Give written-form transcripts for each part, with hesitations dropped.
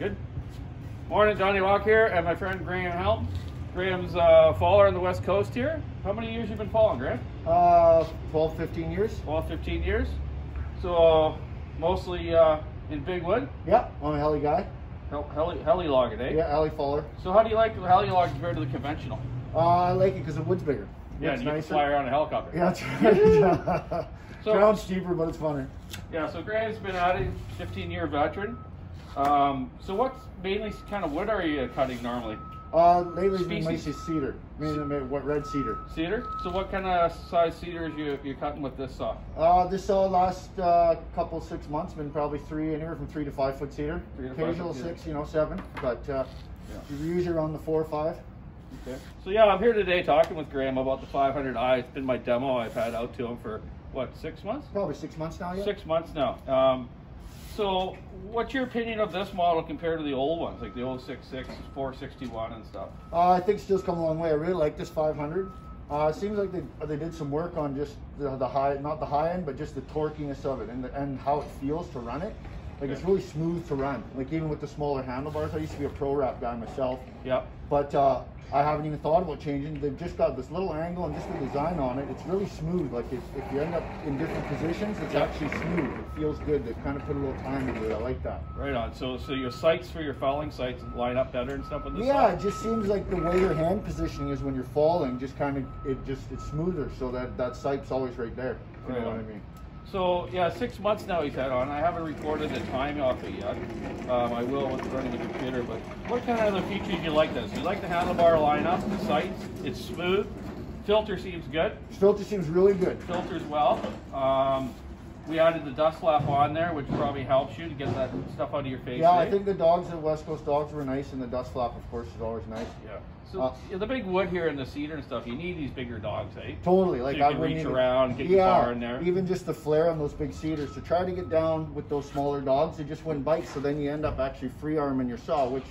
Good. Morning, Johnny Walk here, and my friend Graham Helm. Graham's a faller on the west coast here. How many years you been falling, Graham? 12, 15 years. 12, 15 years. So mostly in Big Wood? Yeah, I'm a heli guy. Heli logging, eh? Yeah, heli faller. So how do you like the heli log compared to the conventional? I like it because the wood's bigger. Yeah, it's and you nicer. can fly around a helicopter. Yeah, that's right. So, ground's cheaper, but it's funner. Yeah, so Graham's been at it, 15-year veteran. So what mainly kind of wood are you cutting normally? Lately it's been mostly cedar. What red cedar? Cedar? So what kind of size cedars you cutting with this saw? This saw last couple 6 months been probably anywhere from 3 to 5 foot cedar. 3 to 5 Occasional foot, 6, 7. But you usually around the 4 or 5. Okay. So yeah, I'm here today talking with Graham about the 500i. It's been my demo I've had out to him for what, 6 months? Probably 6 months now. Yeah. 6 months now. So what's your opinion of this model compared to the old ones, like the 066, 461 and stuff? I think Stihl's come a long way. I really like this 500. It seems like they did some work on just the high, not the high end, but just the torquiness of it and how it feels to run it. Like it's really smooth to run. Like even with the smaller handlebars, I used to be a pro wrap guy myself. Yeah. But I haven't even thought about changing. They've just got this little angle and just the design on it. It's really smooth. Like if you end up in different positions, it's actually smooth. It feels good. They kind of put a little time into it. I like that. Right on. So your sights for your falling sights line up better and stuff with this? Yeah, it just seems like the way your hand positioning is when you're falling, just kind of it's smoother. So that sight's always right there. You know what I mean? So yeah, 6 months now he's had on. I haven't recorded the time off it yet. I will with running the computer. But what kind of other features you like this? You like the handlebar lineup, the sights? It's smooth. Filter seems good. Filter seems really good. Filters well. We added the dust flap on there, which probably helps you to get that stuff out of your face. Yeah, I think the dogs, the West Coast dogs, were nice, and the dust flap, of course, is always nice. Yeah. So the big wood here and the cedar and stuff, you need these bigger dogs, eh? Totally. Like so you can reach around, get your bar in there. Even just the flare on those big cedars. To try to get down with those smaller dogs, they just wouldn't bite. So then you end up actually free arming your saw, which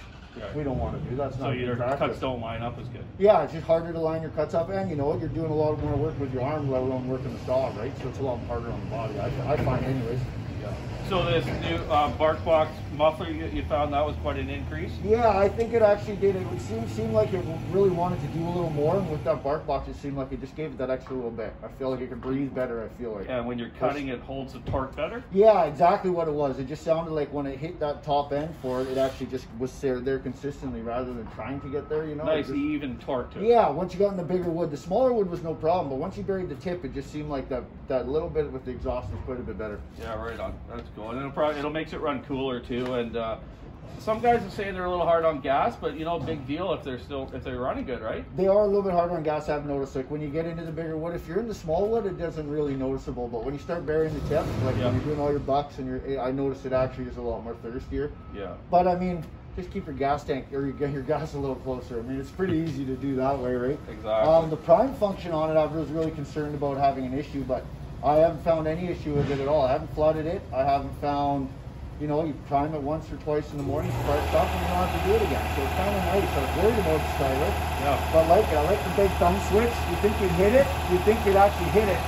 we don't want to do. That's not so your cuts don't line up as good. Yeah, it's just harder to line your cuts up, and you know what? You're doing a lot more work with your arm, let alone working the saw, right? So it's a lot harder on the body. I find, anyways. Yeah. So this new bark box muffler, you found that was quite an increase? Yeah, I think it actually did. It would seem like it really wanted to do a little more, and with that bark box, it seemed like it just gave it that extra little bit. I feel like it could breathe better, I feel like. Yeah, and when you're cutting, it holds the torque better? Yeah, exactly what it was. It just sounded like when it hit that top end for it, it actually just was there consistently rather than trying to get there, you know? Nice, even torque to it. Yeah, once you got in the bigger wood. The smaller wood was no problem, but once you buried the tip, it just seemed like that little bit with the exhaust was quite a bit better. Yeah, right on. That's cool. And it'll makes it run cooler too. And some guys are saying they're a little hard on gas, but you know, big deal if they're running good, right? They are a little bit harder on gas. I've noticed. Like when you get into the bigger wood, if you're in the small wood, it doesn't really noticeable. But when you start burying the tip, like when you're doing all your bucks, and I noticed it actually is a lot more thirstier. Yeah. But I mean, just keep your gas tank or your gas a little closer. I mean, it's pretty easy to do that way, right? Exactly. The prime function on it, I was really concerned about having an issue, but I haven't found any issue with it at all. I haven't flooded it. I haven't found. You know, you prime it once or twice in the morning, start stuff, and you don't have to do it again. So it's kind of nice. I was worried about the stylus, but like it. I like the big thumb switch. You think you'd hit it? You think you'd actually hit it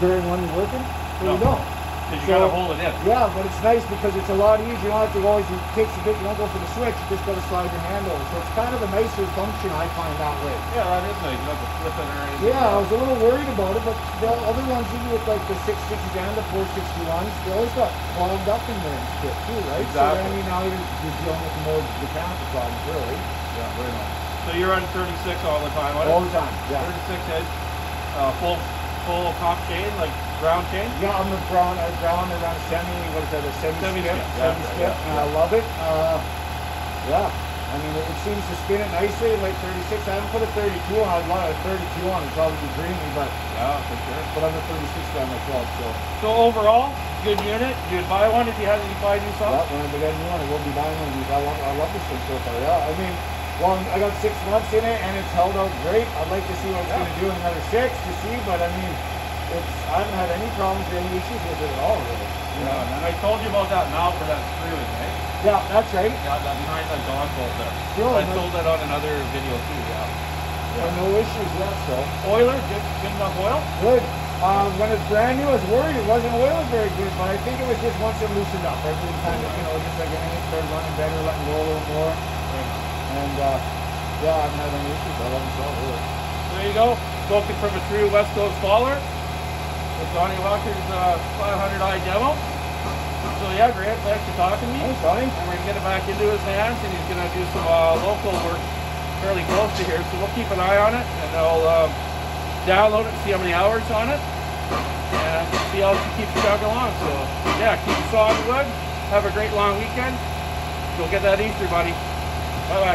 during when you're working, but you don't. Because you gotta hold it in. Yeah, but it's nice because it's a lot easier. You don't have to always, it takes a bit, you don't go for the switch, you just gotta slide your hand over. So it's kind of a nicer function, I find, that way. Yeah, that is nice. You don't have to flip it or anything. Yeah, I was a little worried about it, but the other ones, even with like the 660s and the 461s, they always got clogged up in there and shit too, right? Exactly. So then now you're dealing with more mechanical problems, really. Yeah, very nice. So you're running 36 all the time, All the time, yeah. 36 heads, full comp chain, like ground chain? Yeah, I'm a ground around a semi-skip, yeah. And I love it. Yeah, I mean, it seems to spin it nicely, like 36. I haven't put a 32 on. I'd want a 32 on. It'd probably be dreamy, but yeah, for sure. But I'm a 36 guy myself, so. So overall, good unit. You'd buy one if you had to buy a new saw? Yeah, when I get a new one, I will be buying one. I love this thing so far. Yeah, I mean, well, I got 6 months in it, and it's held out great. I'd like to see what it's going to do in another 6 to see, but I mean, I haven't had any problems or any issues with it at all, really. Yeah, and I told you about that mount for that screw, right? Yeah, that's right. Yeah, that behind that Dawn bolt there. Sure, I told that on another video too, no issues, yeah, so. Oiler, good enough oil? Good. When it's brand new, I was worried it wasn't oiled very good, but I think it was just once it loosened up. Everything kind of, you know, just like anything started running better, letting go a little more. And yeah, I haven't had any issues. I haven't solved it. There you go. Spoken from a true West Coast faller with Donnie Walker's 500i demo. So yeah, Grant, thanks for talking to me. Thanks, Donnie. And we're going to get it back into his hands, and he's going to do some local work fairly close to here. So we'll keep an eye on it, and I'll download it and see how many hours on it, and see how it keeps chugging along. So yeah, keep sawing wood. Have a great long weekend. Go get that Easter, buddy. Bye-bye.